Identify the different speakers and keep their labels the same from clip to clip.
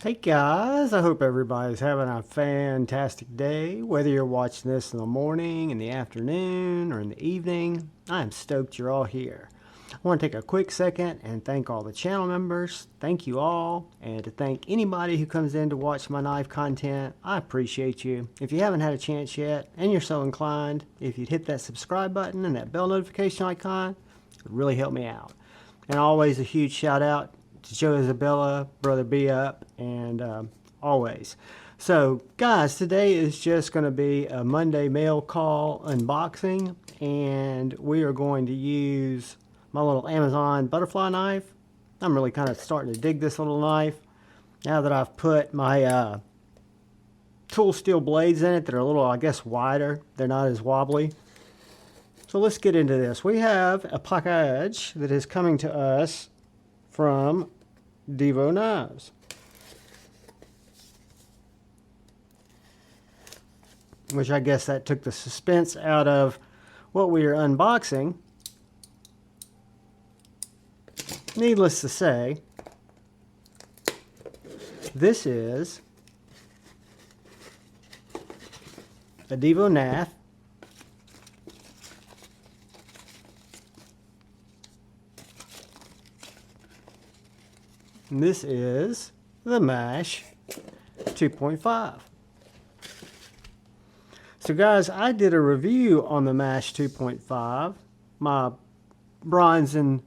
Speaker 1: Hey guys, I hope everybody's having a fantastic day. Whether you're watching this in the morning, in the afternoon, or in the evening, I'm stoked you're all here. I want to take a quick second and thank all the channel members. Thank you all. And to thank anybody who comes in to watch my knife content. I appreciate you. If you haven't had a chance yet, and you're so inclined, if you'd hit that subscribe button and that bell notification icon, it would really help me out. And always a huge shout out to Joe Isabella, Brother B Up, and always. So guys, today is just going to be a Monday mail call unboxing, and we are going to use my little Amazon butterfly knife. I'm really kind of starting to dig this little knife now that I've put my tool steel blades in it that are a little, I guess, wider. They're not as wobbly. So let's get into this. We have a package that is coming to us from Devo Knives. Which I guess that took the suspense out of what we are unboxing. Needless to say, this is a Devo knife. And this is the Mash 2.5. So guys, I did a review on the Mash 2.5, my bronze and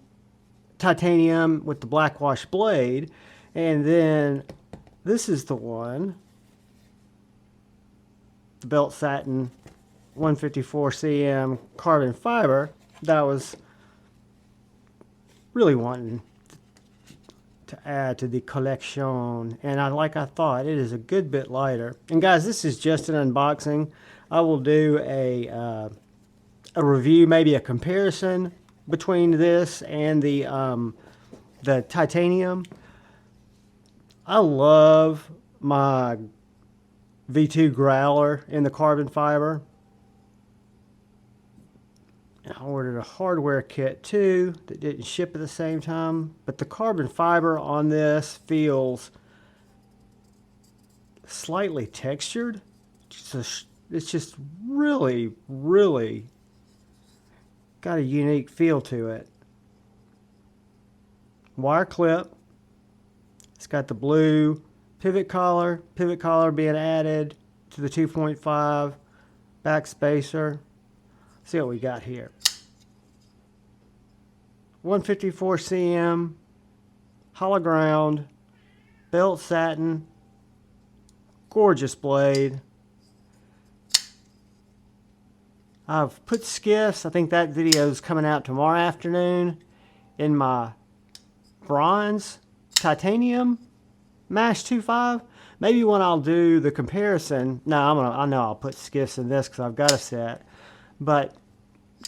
Speaker 1: titanium with the black wash blade, and then this is the one, the belt satin 154 cm carbon fiber that I was really wanting to add to the collection, and like I thought, it is a good bit lighter. And guys, this is just an unboxing. I will do a review, maybe a comparison between this and the titanium. I love my V2 growler in the carbon fiber. I ordered a hardware kit too that didn't ship at the same time, but the carbon fiber on this feels slightly textured. It's just really, really got a unique feel to it. Wire clip. It's got the blue pivot collar being added to the 2.5 back spacer. See what we got here. 154 cm, hollow ground, belt satin, gorgeous blade. I've put skiffs, I think that video is coming out tomorrow afternoon, in my bronze titanium Mash 2.5. Maybe when I'll do the comparison, I know I'll put skiffs in this because I've got a set. But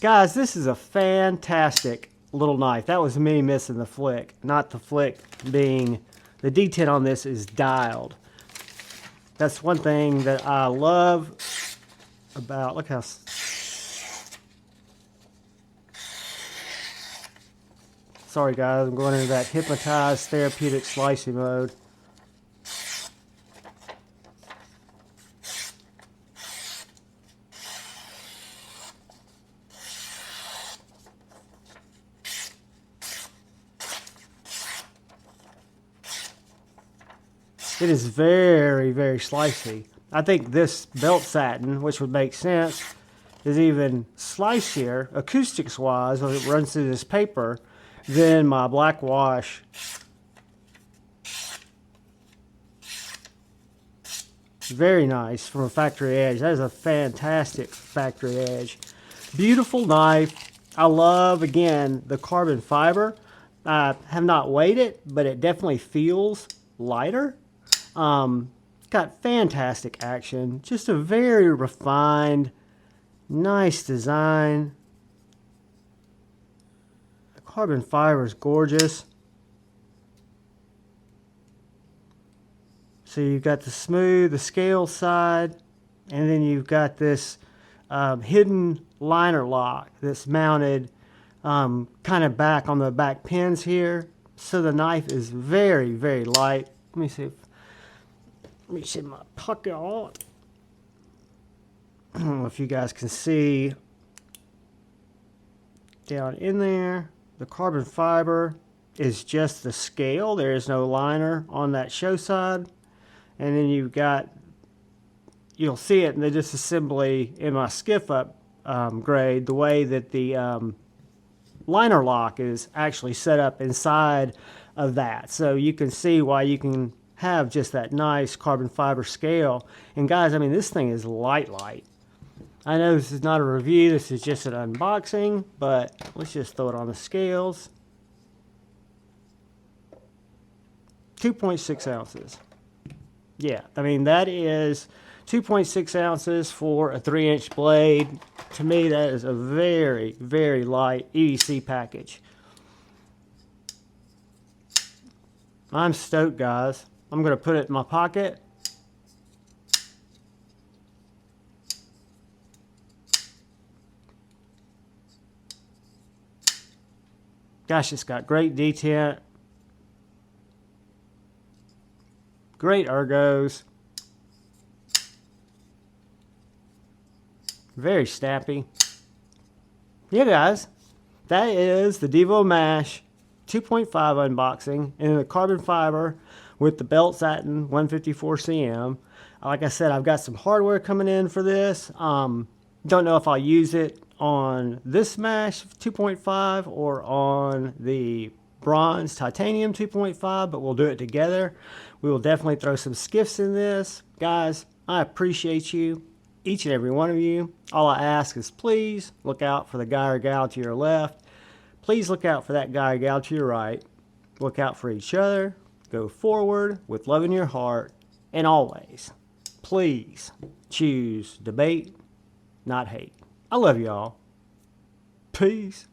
Speaker 1: guys, this is a fantastic little knife. That was me missing the flick, not the flick being, the detent on this is dialed. That's one thing that I love about, look how, sorry guys, I'm going into that hypnotized therapeutic slicing mode. It is very, very slicey. I think this belt satin, which would make sense, is even slicier, acoustics-wise, when it runs through this paper, than my black wash. Very nice from a factory edge. That is a fantastic factory edge. Beautiful knife. I love, again, the carbon fiber. I have not weighed it, but it definitely feels lighter. Got fantastic action, just a very refined, nice design. The carbon fiber is gorgeous. So you've got the smooth, the scale side, and then you've got this hidden liner lock that's mounted kind of back on the back pins here. So the knife is very, very light. Let me see if Let me see my pocket. I don't know if you guys can see down in there. The carbon fiber is just the scale. There is no liner on that show side. And then you've got, you'll see it in the disassembly in my skiff up grade, the way that the liner lock is actually set up inside of that. So you can see why you can have just that nice carbon fiber scale. And guys, I mean, this thing is light. I know this is not a review, this is just an unboxing, but let's just throw it on the scales. 2.6 ounces. Yeah, I mean, that is 2.6 ounces for a 3-inch blade. To me, that is a very, very light EDC package. I'm stoked, guys. I'm going to put it in my pocket. Gosh, it's got great detent. Great ergos. Very snappy. Yeah, guys. That is the Devo Mash 2.5 unboxing in the carbon fiber with the belt satin 154 cm. Like I said, I've got some hardware coming in for this. Don't know if I'll use it on this Mash 2.5 or on the bronze titanium 2.5, but we'll do it together. We will definitely throw some skiffs in this. Guys, I appreciate you, each and every one of you. All I ask is please look out for the guy or gal to your left. Please look out for that guy or gal to your right. Look out for each other. Go forward with love in your heart. And always, please choose debate, not hate. I love y'all. Peace.